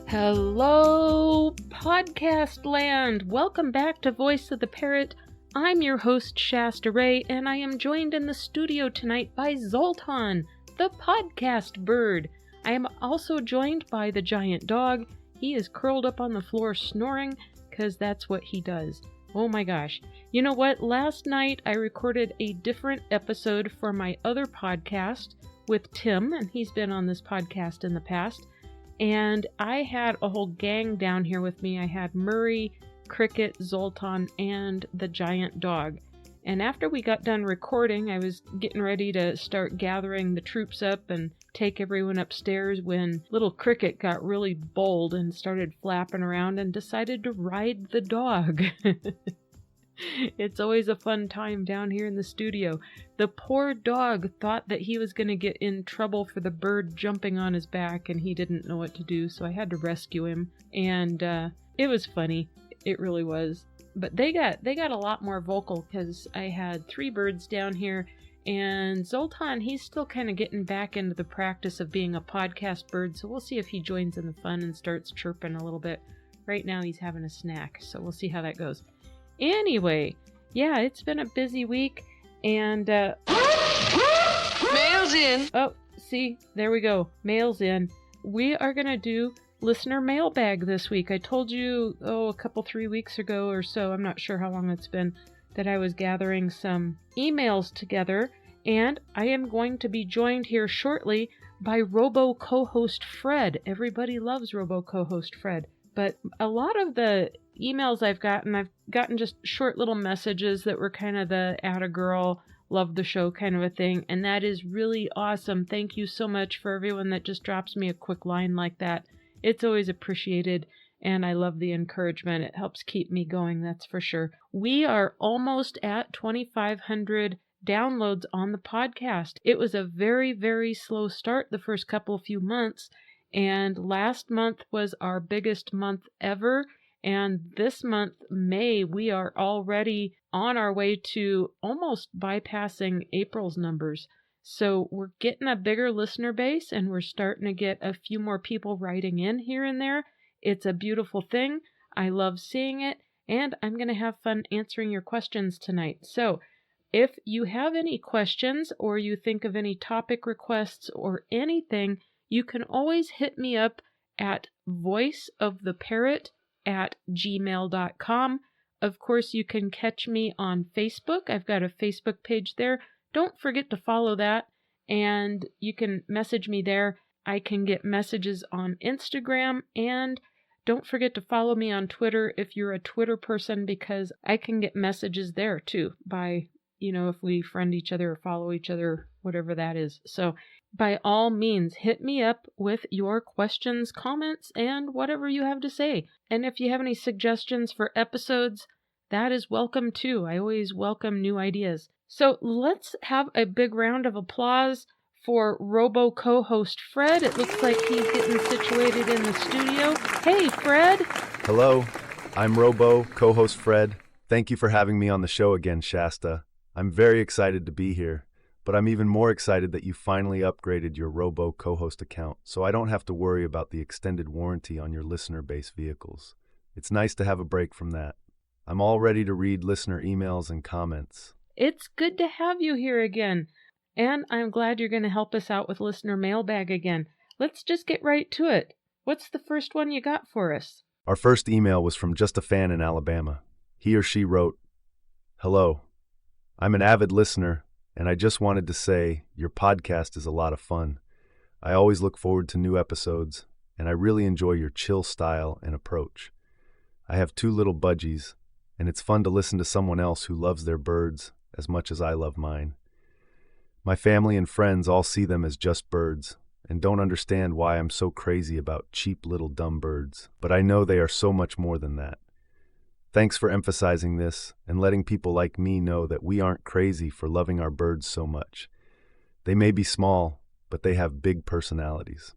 Hello, podcast land! Welcome back to Voice of the Parrot. I'm your host, Shasta Ray, and I am joined in the studio tonight by Zoltan, the podcast bird. I am also joined by the giant dog. He is curled up on the floor snoring, because that's what he does. Oh my gosh. You know what? Last night I recorded a different episode for my other podcast with Tim, and he's been on this podcast in the past. And I had a whole gang down here with me. I had Murray, Cricket, Zoltan, and the giant dog. And after we got done recording, I was getting ready to start gathering the troops up and take everyone upstairs when little Cricket got really bold and started flapping around and decided to ride the dog. It's always a fun time down here in the studio. The poor dog thought that he was going to get in trouble for the bird jumping on his back, and he didn't know what to do, so I had to rescue him. And it was funny. It really was. But they got a lot more vocal because I had 3 birds down here, and Zoltan, he's still kind of getting back into the practice of being a podcast bird, so we'll see if he joins in the fun and starts chirping a little bit. Right now he's having a snack, so we'll see how that goes. Anyway, yeah, it's been a busy week, and, Mail's in! Oh, see, there we go. Mail's in. We are gonna do listener mailbag this week. I told you, a couple, 3 weeks ago or so, I'm not sure how long it's been, that I was gathering some emails together, and I am going to be joined here shortly by RoBoCoHost Fred. Everybody loves RoBoCoHost Fred, but a lot of the emails I've gotten just short little messages that were kind of the atta girl, love the show kind of a thing, and that is really awesome. Thank you so much for everyone that just drops me a quick line like that. It's always appreciated, and I love the encouragement. It helps keep me going, that's for sure. We are almost at 2,500 downloads on the podcast. It was a very, very slow start the first few months, and last month was our biggest month ever. And this month, May, we are already on our way to almost bypassing April's numbers. So we're getting a bigger listener base, and we're starting to get a few more people writing in here and there. It's a beautiful thing. I love seeing it, and I'm going to have fun answering your questions tonight. So if you have any questions or you think of any topic requests or anything, you can always hit me up at voiceoftheparrot@gmail.com. Of course, you can catch me on Facebook. I've got a Facebook page there. Don't forget to follow that, and you can message me there. I can get messages on Instagram, and don't forget to follow me on Twitter if you're a Twitter person, because I can get messages there too by, if we friend each other or follow each other, whatever that is. So by all means, hit me up with your questions, comments, and whatever you have to say. And if you have any suggestions for episodes, that is welcome too. I always welcome new ideas. So let's have a big round of applause for RoBoCoHost Fred. It looks like he's getting situated in the studio. Hey, Fred! Hello, I'm RoBoCoHost Fred. Thank you for having me on the show again, Shasta. I'm very excited to be here. But I'm even more excited that you finally upgraded your RoBoCoHost account, so I don't have to worry about the extended warranty on your listener-based vehicles. It's nice to have a break from that. I'm all ready to read listener emails and comments. It's good to have you here again, and I'm glad you're going to help us out with listener mailbag again. Let's just get right to it. What's the first one you got for us? Our first email was from just a fan in Alabama. He or she wrote, "Hello, I'm an avid listener, and I just wanted to say your podcast is a lot of fun. I always look forward to new episodes, and I really enjoy your chill style and approach. I have 2 little budgies, and it's fun to listen to someone else who loves their birds as much as I love mine. My family and friends all see them as just birds and don't understand why I'm so crazy about cheap little dumb birds, but I know they are so much more than that. Thanks for emphasizing this and letting people like me know that we aren't crazy for loving our birds so much. They may be small, but they have big personalities.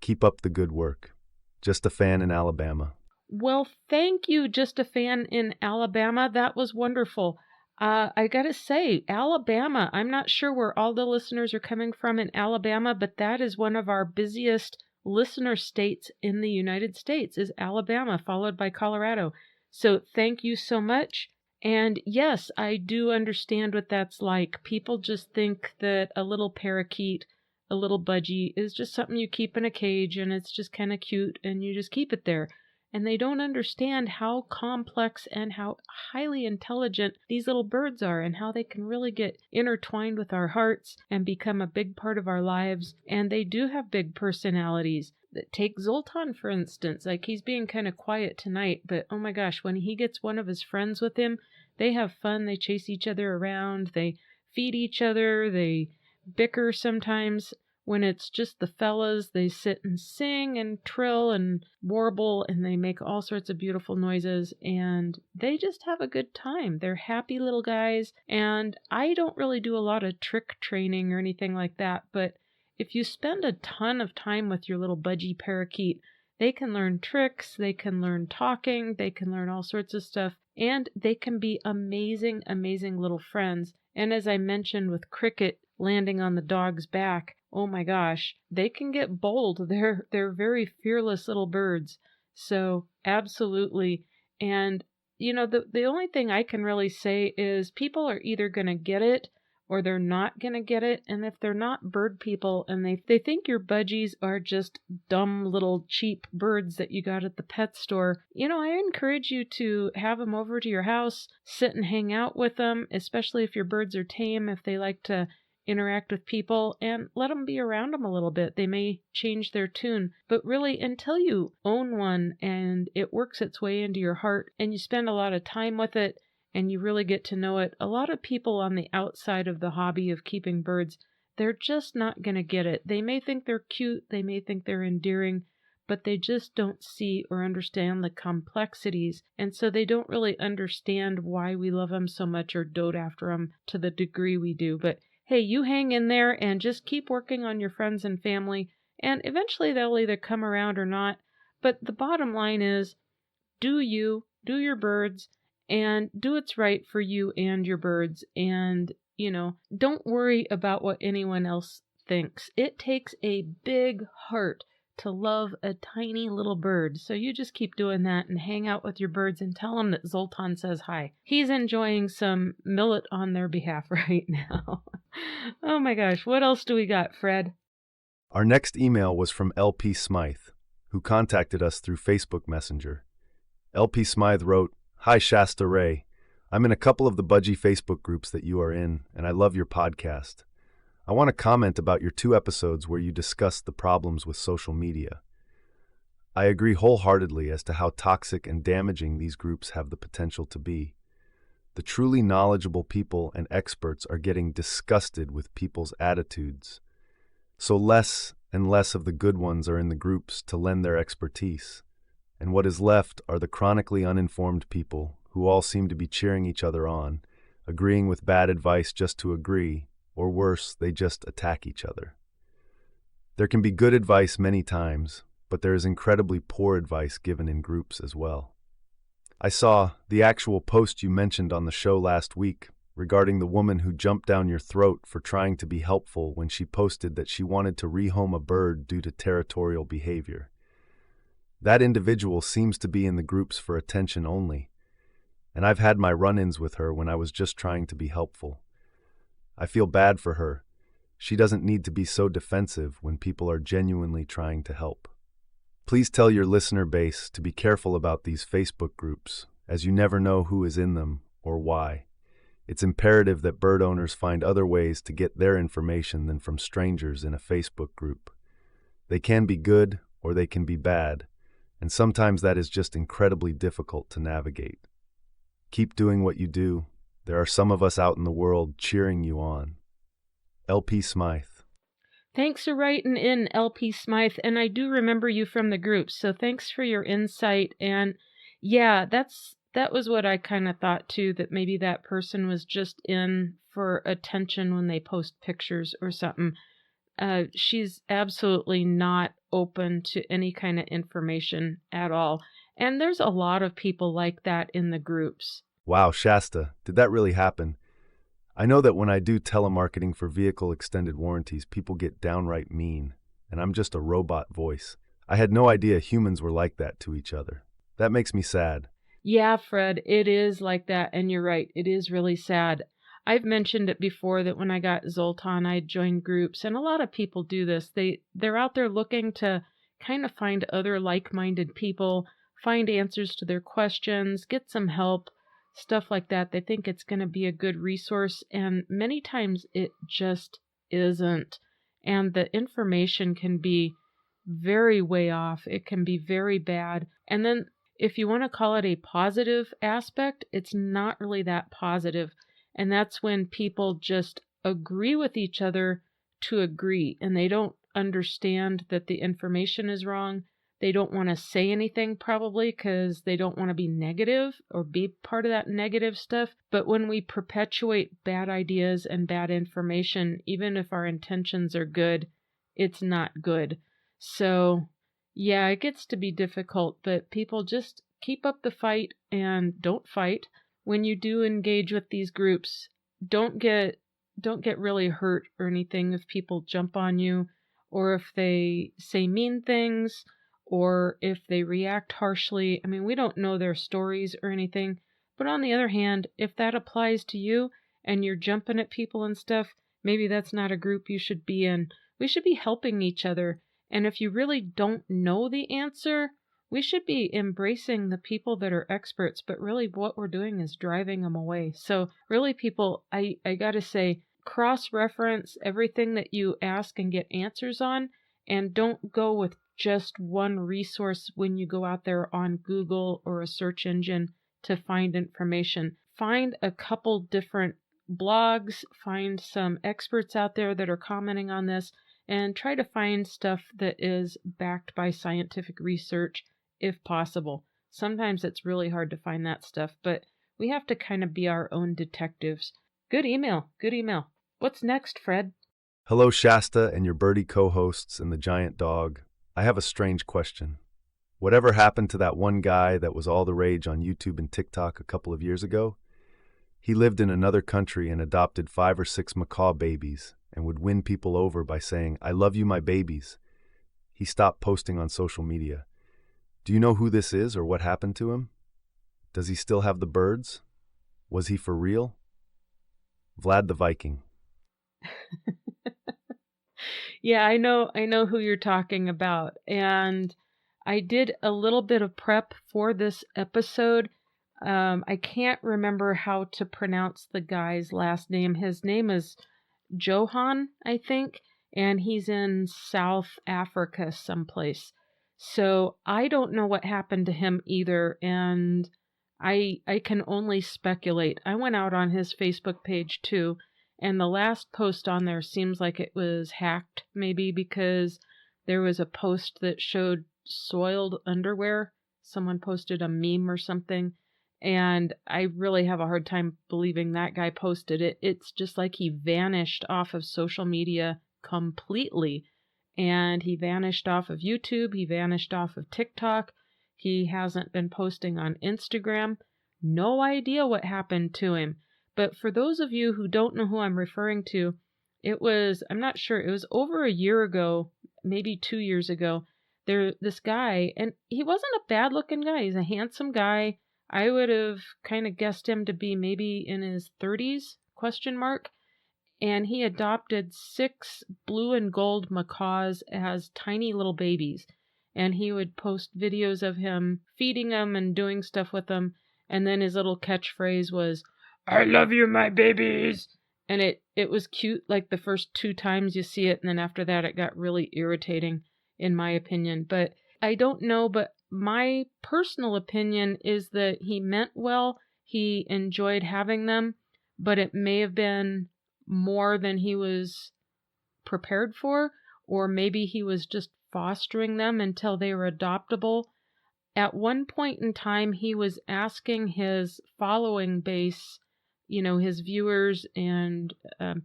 Keep up the good work. Just a fan in Alabama." Well, thank you, Just a Fan in Alabama. That was wonderful. I gotta say, Alabama, I'm not sure where all the listeners are coming from in Alabama, but that is one of our busiest listener states in the United States is Alabama, followed by Colorado. So thank you so much. And yes, I do understand what that's like. People just think that a little parakeet, a little budgie, is just something you keep in a cage and it's just kind of cute and you just keep it there. And they don't understand how complex and how highly intelligent these little birds are and how they can really get intertwined with our hearts and become a big part of our lives. And they do have big personalities. Take Zoltan, for instance. Like, he's being kind of quiet tonight, but oh my gosh, when he gets one of his friends with him, they have fun. They chase each other around. They feed each other. They bicker sometimes. When it's just the fellas, they sit and sing and trill and warble, and they make all sorts of beautiful noises, and they just have a good time. They're happy little guys, and I don't really do a lot of trick training or anything like that, but if you spend a ton of time with your little budgie parakeet, they can learn tricks, they can learn talking, they can learn all sorts of stuff, and they can be amazing, amazing little friends. And as I mentioned with Cricket landing on the dog's back, oh my gosh, they can get bold. They're very fearless little birds. So absolutely. And the only thing I can really say is people are either going to get it or they're not going to get it. And if they're not bird people and they think your budgies are just dumb little cheap birds that you got at the pet store, I encourage you to have them over to your house, sit and hang out with them, especially if your birds are tame, if they like to interact with people, and let them be around them a little bit. They may change their tune, but really until you own one and it works its way into your heart and you spend a lot of time with it and you really get to know it, a lot of people on the outside of the hobby of keeping birds, they're just not going to get it. They may think they're cute, they may think they're endearing, but they just don't see or understand the complexities, and so they don't really understand why we love them so much or dote after them to the degree we do. But hey, you hang in there and just keep working on your friends and family, and eventually they'll either come around or not. But the bottom line is, do your birds, and do what's right for you and your birds. And, don't worry about what anyone else thinks. It takes a big heart to love a tiny little bird. So you just keep doing that and hang out with your birds and tell them that Zoltan says hi. He's enjoying some millet on their behalf right now. Oh my gosh, what else do we got, Fred? Our next email was from LP Smythe, who contacted us through Facebook Messenger. LP Smythe wrote, "Hi Shasta Ray. I'm in a couple of the budgie Facebook groups that you are in, and I love your podcast. I want to comment about your 2 episodes where you discussed the problems with social media. I agree wholeheartedly as to how toxic and damaging these groups have the potential to be. The truly knowledgeable people and experts are getting disgusted with people's attitudes. So less and less of the good ones are in the groups to lend their expertise, and what is left are the chronically uninformed people who all seem to be cheering each other on, agreeing with bad advice just to agree, or worse, they just attack each other. There can be good advice many times, but there is incredibly poor advice given in groups as well. I saw the actual post you mentioned on the show last week regarding the woman who jumped down your throat for trying to be helpful when she posted that she wanted to rehome a bird due to territorial behavior. That individual seems to be in the groups for attention only, and I've had my run-ins with her when I was just trying to be helpful. I feel bad for her. She doesn't need to be so defensive when people are genuinely trying to help. Please tell your listener base to be careful about these Facebook groups, as you never know who is in them or why. It's imperative that bird owners find other ways to get their information than from strangers in a Facebook group. They can be good or they can be bad, and sometimes that is just incredibly difficult to navigate. Keep doing what you do. There are some of us out in the world cheering you on. LP Smythe. Thanks for writing in, LP Smythe, and I do remember you from the group, so thanks for your insight. And yeah, that was what I kind of thought too, that maybe that person was just in for attention when they post pictures or something. She's absolutely not open to any kind of information at all. And there's a lot of people like that in the groups. Wow, Shasta, did that really happen? I know that when I do telemarketing for vehicle extended warranties, people get downright mean. and I'm just a robot voice. I had no idea humans were like that to each other. That makes me sad. Yeah, Fred, it is like that, and you're right. It is really sad. I've mentioned it before that when I got Zoltan, I joined groups, and a lot of people do this. They're out there looking to kind of find other like-minded people, find answers to their questions, get some help, stuff like that. They think it's going to be a good resource, and many times it just isn't. And the information can be very way off. It can be very bad. And then if you want to call it a positive aspect, it's not really that positive. And that's when people just agree with each other to agree, and they don't understand that the information is wrong. They don't want to say anything probably because they don't want to be negative or be part of that negative stuff. But when we perpetuate bad ideas and bad information, even if our intentions are good, it's not good. So yeah, it gets to be difficult, but people just keep up the fight and don't fight. When you do engage with these groups, don't get really hurt or anything if people jump on you, or if they say mean things, or if they react harshly. I mean, we don't know their stories or anything, but on the other hand, if that applies to you and you're jumping at people and stuff, maybe that's not a group you should be in. We should be helping each other. And if you really don't know the answer, we should be embracing the people that are experts, but really what we're doing is driving them away. So really, people, I gotta say, cross-reference everything that you ask and get answers on, and don't go with just one resource when you go out there on Google or a search engine to find information. Find a couple different blogs, find some experts out there that are commenting on this, and try to find stuff that is backed by scientific research if possible. Sometimes it's really hard to find that stuff, but we have to kind of be our own detectives. Good email. Good email. What's next, Fred? Hello, Shasta and your birdie co-hosts and the giant dog. I have a strange question. Whatever happened to that one guy that was all the rage on YouTube and TikTok a couple of years ago? He lived in another country and adopted 5 or 6 macaw babies and would win people over by saying, "I love you, my babies." He stopped posting on social media. Do you know who this is or what happened to him? Does he still have the birds? Was he for real? Vlad the Viking. Yeah, I know who you're talking about. And I did a little bit of prep for this episode. I can't remember how to pronounce the guy's last name. His name is Johan, I think, and he's in South Africa someplace. So I don't know what happened to him either, and I can only speculate. I went out on his Facebook page too, and the last post on there seems like it was hacked, maybe because there was a post that showed soiled underwear. Someone posted a meme or something, and I really have a hard time believing that guy posted it. It's just like he vanished off of social media completely. And he vanished off of YouTube. He vanished off of TikTok. He hasn't been posting on Instagram. No idea what happened to him. But for those of you who don't know who I'm referring to, I'm not sure, it was over a year ago, maybe 2 years ago. This guy, and he wasn't a bad looking guy. He's a handsome guy. I would have kind of guessed him to be maybe in his 30s, question mark. And he adopted 6 blue and gold macaws as tiny little babies. And he would post videos of him feeding them and doing stuff with them. And then his little catchphrase was, "I love you, my babies." And it was cute like the first 2 times you see it. And then after that, it got really irritating, in my opinion. But I don't know, but my personal opinion is that he meant well. He enjoyed having them, but it may have been more than he was prepared for, or maybe he was just fostering them until they were adoptable. At one point in time, he was asking his following base, his viewers and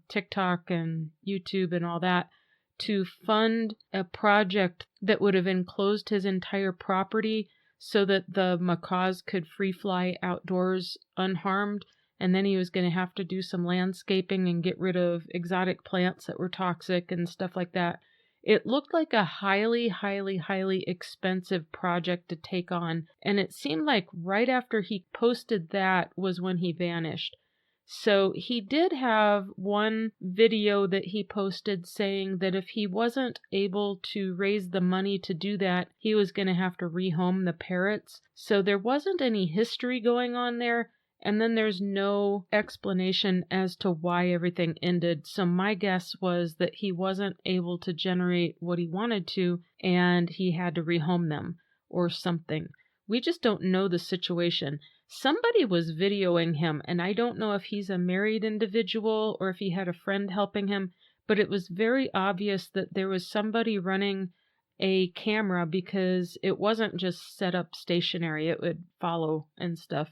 TikTok and YouTube and all that, to fund a project that would have enclosed his entire property so that the macaws could free fly outdoors unharmed. And then he was going to have to do some landscaping and get rid of exotic plants that were toxic and stuff like that. It looked like a highly, highly, highly expensive project to take on, and it seemed like right after he posted that was when he vanished. So he did have one video that he posted saying that if he wasn't able to raise the money to do that, he was going to have to rehome the parrots. So there wasn't any history going on there. And then there's no explanation as to why everything ended. So my guess was that he wasn't able to generate what he wanted to, and he had to rehome them or something. We just don't know the situation. Somebody was videoing him, and I don't know if he's a married individual or if he had a friend helping him, but it was very obvious that there was somebody running a camera because it wasn't just set up stationary. It would follow and stuff.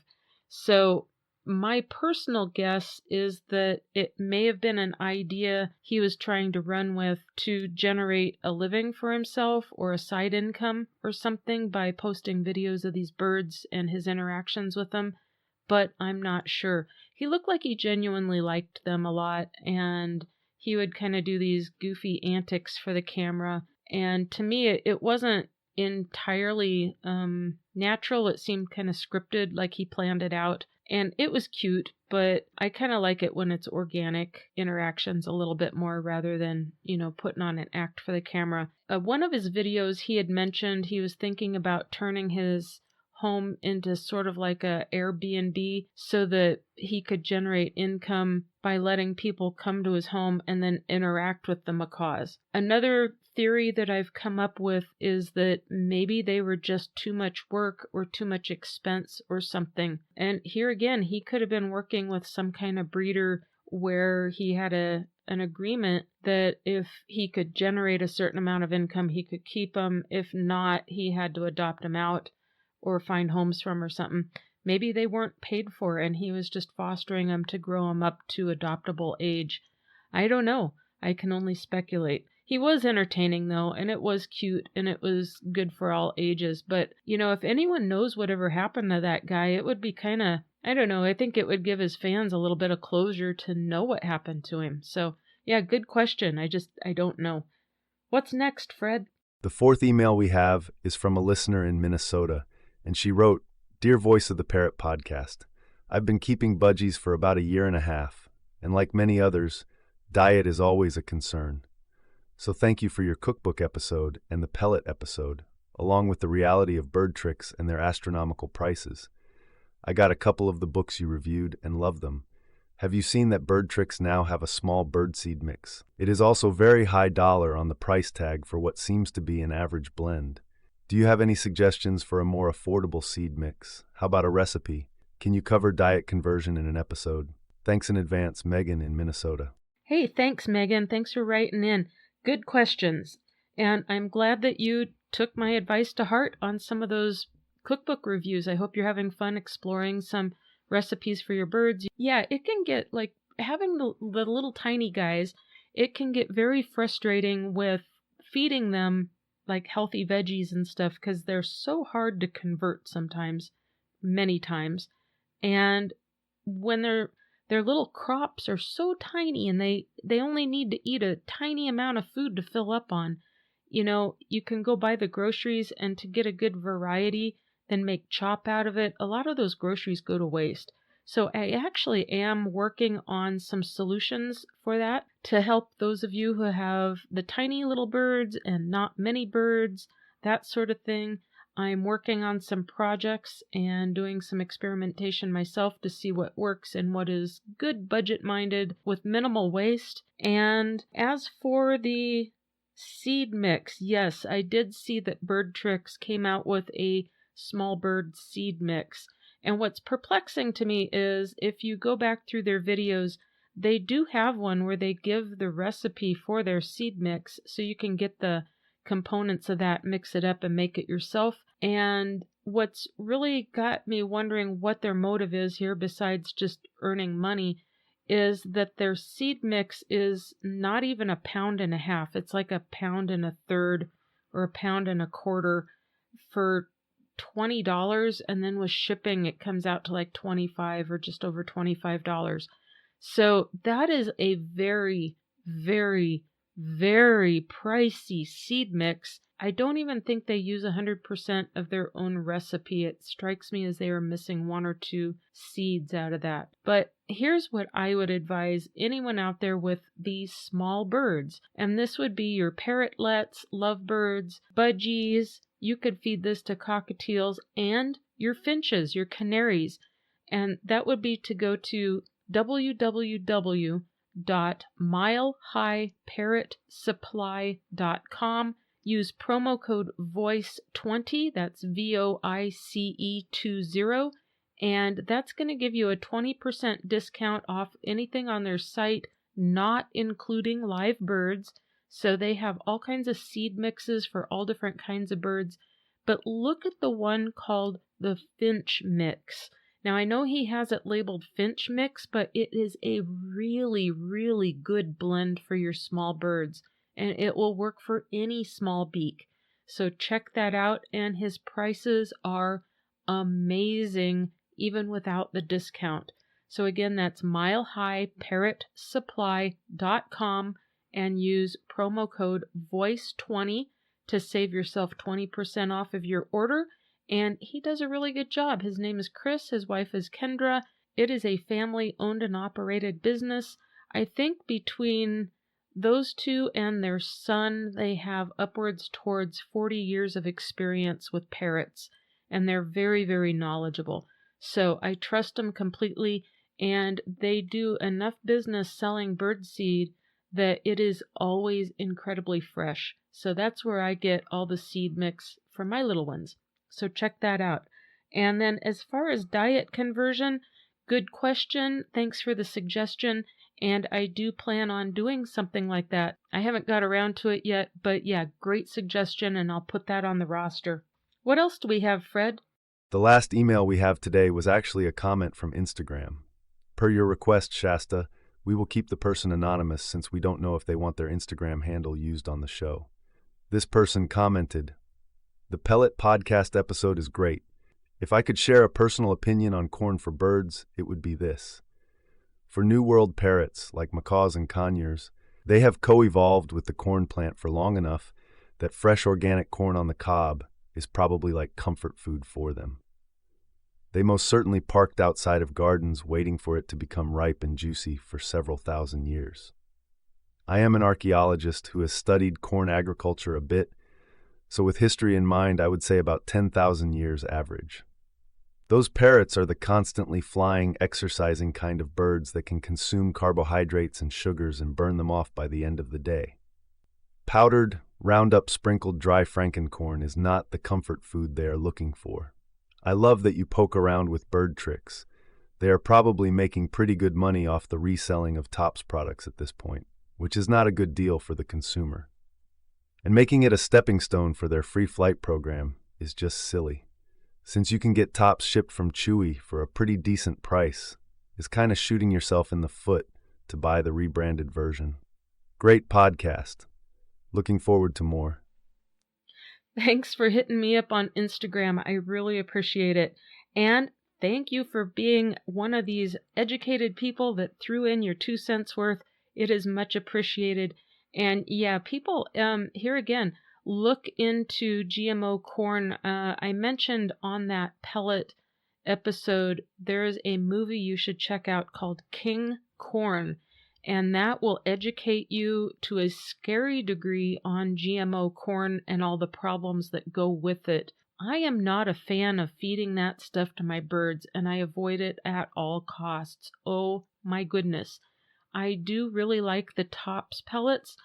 So my personal guess is that it may have been an idea he was trying to run with to generate a living for himself or a side income or something by posting videos of these birds and his interactions with them, but I'm not sure. He looked like he genuinely liked them a lot, and he would kind of do these goofy antics for the camera, and to me it wasn't entirely natural. It seemed kind of scripted, like he planned it out, and it was cute, but I kind of like it when it's organic interactions a little bit more rather than, putting on an act for the camera. One of his videos, he had mentioned he was thinking about turning his home into sort of like a Airbnb so that he could generate income by letting people come to his home and then interact with the macaws. Another theory that I've come up with is that maybe they were just too much work or too much expense or something. And here again, he could have been working with some kind of breeder where he had an agreement that if he could generate a certain amount of income, he could keep them. If not, he had to adopt them out or find homes from or something. Maybe they weren't paid for and he was just fostering them to grow them up to adoptable age. I don't know. I can only speculate. He was entertaining though, and it was cute, and it was good for all ages. But, if anyone knows whatever happened to that guy, it would be kind of, I don't know, I think it would give his fans a little bit of closure to know what happened to him. So, yeah, good question. I don't know. What's next, Fred? The fourth email we have is from a listener in Minnesota, and she wrote, "Dear Voice of the Parrot podcast, I've been keeping budgies for about a year and a half, and like many others, diet is always a concern. So thank you for your cookbook episode and the pellet episode, along with the reality of bird tricks and their astronomical prices. I got a couple of the books you reviewed and love them. Have you seen that bird tricks now have a small birdseed mix? It is also very high dollar on the price tag for what seems to be an average blend. Do you have any suggestions for a more affordable seed mix? How about a recipe? Can you cover diet conversion in an episode? Thanks in advance, Megan in Minnesota." Hey, thanks, Megan. Thanks for writing in. Good questions. And I'm glad that you took my advice to heart on some of those cookbook reviews. I hope you're having fun exploring some recipes for your birds. Yeah, it can get, like, having the little tiny guys, it can get very frustrating with feeding them like healthy veggies and stuff because they're so hard to convert sometimes, many times. And when their little crops are so tiny and they only need to eat a tiny amount of food to fill up on. You can go buy the groceries, and to get a good variety, then make chop out of it. A lot of those groceries go to waste. So I actually am working on some solutions for that to help those of you who have the tiny little birds and not many birds, that sort of thing. I'm working on some projects and doing some experimentation myself to see what works and what is good budget-minded with minimal waste. And as for the seed mix, yes, I did see that Bird Tricks came out with a small bird seed mix. And what's perplexing to me is if you go back through their videos, they do have one where they give the recipe for their seed mix so you can get the components of that, mix it up, and make it yourself. And what's really got me wondering what their motive is here, besides just earning money, is that their seed mix is not even 1.5 pounds. It's like 1.33 pounds or 1.25 pounds for $20, and then with shipping it comes out to like $25 or just over $25. So that is a very, very, very pricey seed mix. I don't even think they use 100% of their own recipe. It strikes me as they are missing one or two seeds out of that. But here's what I would advise anyone out there with these small birds. And this would be your parrotlets, lovebirds, budgies. You could feed this to cockatiels and your finches, your canaries. And that would be to go to www.milehighparrotsupply.com. Use promo code VOICE20, that's VOICE20, and that's going to give you a 20% discount off anything on their site, not including live birds. So they have all kinds of seed mixes for all different kinds of birds. But look at the one called the Finch Mix. Now, I know he has it labeled Finch Mix, but it is a really, really good blend for your small birds, and it will work for any small beak. So check that out, and his prices are amazing, even without the discount. So again, that's milehighparrotsupply.com, and use promo code VOICE20 to save yourself 20% off of your order. And he does a really good job. His name is Chris. His wife is Kendra. It is a family-owned and operated business. I think between those two and their son, they have upwards towards 40 years of experience with parrots, and they're very, very knowledgeable. So I trust them completely, and they do enough business selling birdseed that it is always incredibly fresh. So that's where I get all the seed mix for my little ones. So check that out. And then as far as diet conversion, good question. Thanks for the suggestion. And I do plan on doing something like that. I haven't got around to it yet, but yeah, great suggestion, and I'll put that on the roster. What else do we have, Fred? The last email we have today was actually a comment from Instagram. Per your request, Shasta, we will keep the person anonymous since we don't know if they want their Instagram handle used on the show. This person commented, "The Pellet Podcast episode is great. If I could share a personal opinion on corn for birds, it would be this. For New World parrots, like macaws and conures, they have co-evolved with the corn plant for long enough that fresh organic corn on the cob is probably like comfort food for them. They most certainly parked outside of gardens waiting for it to become ripe and juicy for several thousand years. I am an archaeologist who has studied corn agriculture a bit, so with history in mind, I would say about 10,000 years average. Those parrots are the constantly flying, exercising kind of birds that can consume carbohydrates and sugars and burn them off by the end of the day. Powdered, Roundup sprinkled dry frankencorn is not the comfort food they are looking for. I love that you poke around with bird tricks. They are probably making pretty good money off the reselling of Tops products at this point, which is not a good deal for the consumer. And making it a stepping stone for their free flight program is just silly. Since you can get Tops shipped from Chewy for a pretty decent price, is kind of shooting yourself in the foot to buy the rebranded version. Great podcast. Looking forward to more." Thanks for hitting me up on Instagram. I really appreciate it. And thank you for being one of these educated people that threw in your 2 cents worth. It is much appreciated. And yeah, people, here again, look into GMO corn. I mentioned on that pellet episode, there is a movie you should check out called King Corn, and that will educate you to a scary degree on GMO corn and all the problems that go with it. I am not a fan of feeding that stuff to my birds, and I avoid it at all costs. Oh my goodness. I do really like the Tops pellets.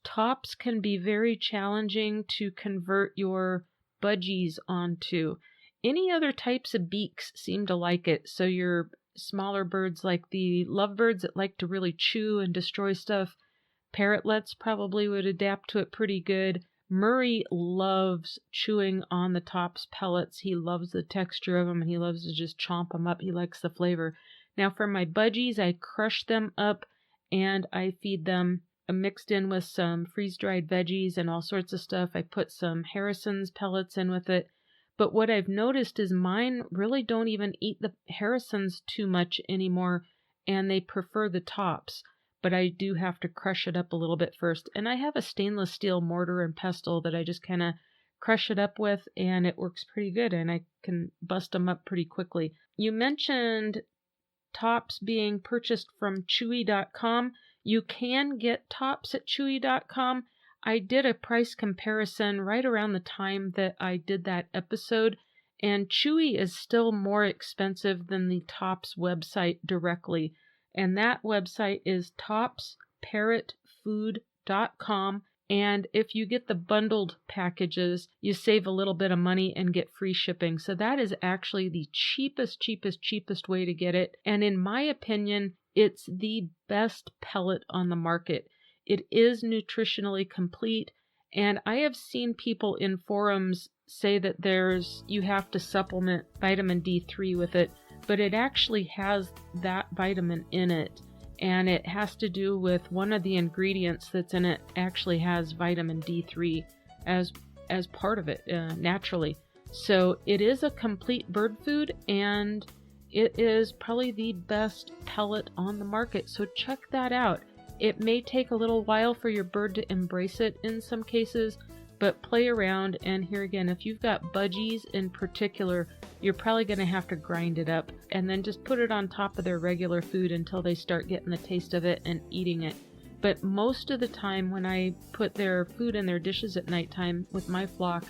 Tops can be very challenging to convert your budgies onto. Any other types of beaks seem to like it, so your smaller birds like the lovebirds that like to really chew and destroy stuff, parrotlets probably would adapt to it pretty good. Murray loves chewing on the Tops pellets. He loves the texture of them, and he loves to just chomp them up. He likes the flavor. Now for my budgies, I crush them up and I feed them mixed in with some freeze-dried veggies and all sorts of stuff. I put some Harrison's pellets in with it. But what I've noticed is mine really don't even eat the Harrison's too much anymore, and they prefer the Tops. but I do have to crush it up a little bit first. And I have a stainless steel mortar and pestle that I just kind of crush it up with, and it works pretty good, and I can bust them up pretty quickly. You mentioned tops being purchased from Chewy.com. You can get tops at Chewy.com. I did a price comparison right around the time that I did that episode, and Chewy is still more expensive than the Tops website directly. And that website is topsparrotfood.com. And if you get the bundled packages, you save a little bit of money and get free shipping. So that is actually the cheapest way to get it. And in my opinion, it's the best pellet on the market. It is nutritionally complete. And I have seen people in forums say that you have to supplement vitamin D3 with it, but it actually has that vitamin in it. And it has to do with one of the ingredients that's in it actually has vitamin D3 as part of it naturally. So it is a complete bird food, and it is probably the best pellet on the market. So check that out. It may take a little while for your bird to embrace it in some cases, but play around. And here again, if you've got budgies in particular, you're probably going to have to grind it up and then just put it on top of their regular food until they start getting the taste of it and eating it. But most of the time when I put their food in their dishes at nighttime with my flock,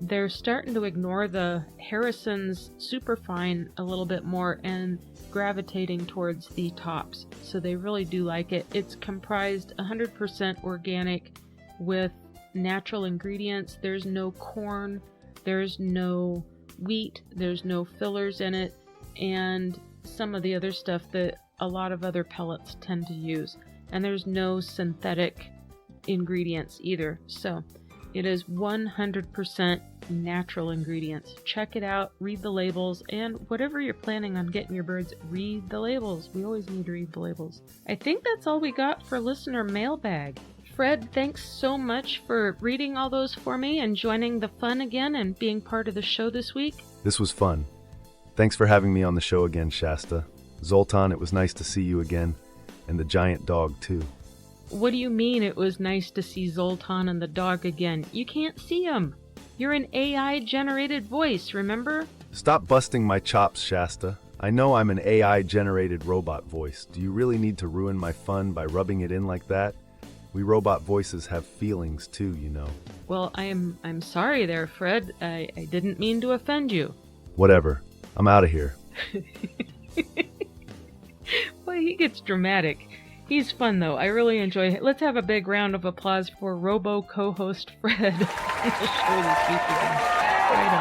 they're starting to ignore the Harrison's Superfine a little bit more and gravitating towards the tops. So they really do like it. It's comprised 100% organic with natural ingredients. There's no corn, there's no wheat, there's no fillers in it, and some of the other stuff that a lot of other pellets tend to use. And there's no synthetic ingredients either. So it is 100% natural ingredients. Check it out, read the labels, and whatever you're planning on getting your birds, read the labels. We always need to read the labels. I think that's all we got for listener mailbag. Fred, thanks so much for reading all those for me and joining the fun again and being part of the show this week. This was fun. Thanks for having me on the show again, Shasta. Zoltan, it was nice to see you again, and the giant dog, too. What do you mean it was nice to see Zoltan and the dog again? You can't see him. You're an AI-generated voice, remember? Stop busting my chops, Shasta. I know I'm an AI-generated robot voice. Do you really need to ruin my fun by rubbing it in like that? We robot voices have feelings too, you know. Well, I'm sorry there, Fred. I didn't mean to offend you. Whatever. I'm out of here. Well, he gets dramatic. He's fun, though. I really enjoy it. Let's have a big round of applause for RoBoCoHost Fred. He'll show this week again. Right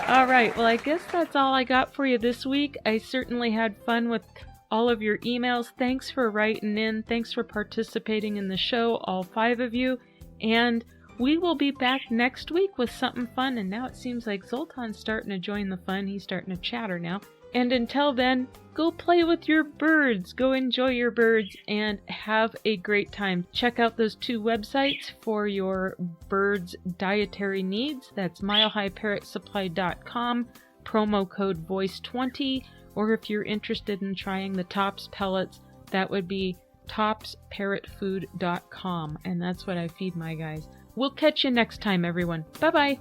on. All right. Well, I guess that's all I got for you this week. I certainly had fun with all of your emails. Thanks for writing in. Thanks for participating in the show, all 5 of you. And we will be back next week with something fun. And now it seems like Zoltan's starting to join the fun. He's starting to chatter now. And until then, go play with your birds. Go enjoy your birds and have a great time. Check out those 2 websites for your birds' dietary needs. That's milehighparrotsupply.com, promo code VOICE20. Or if you're interested in trying the Tops pellets, that would be topsparrotfood.com. And that's what I feed my guys. We'll catch you next time, everyone. Bye-bye.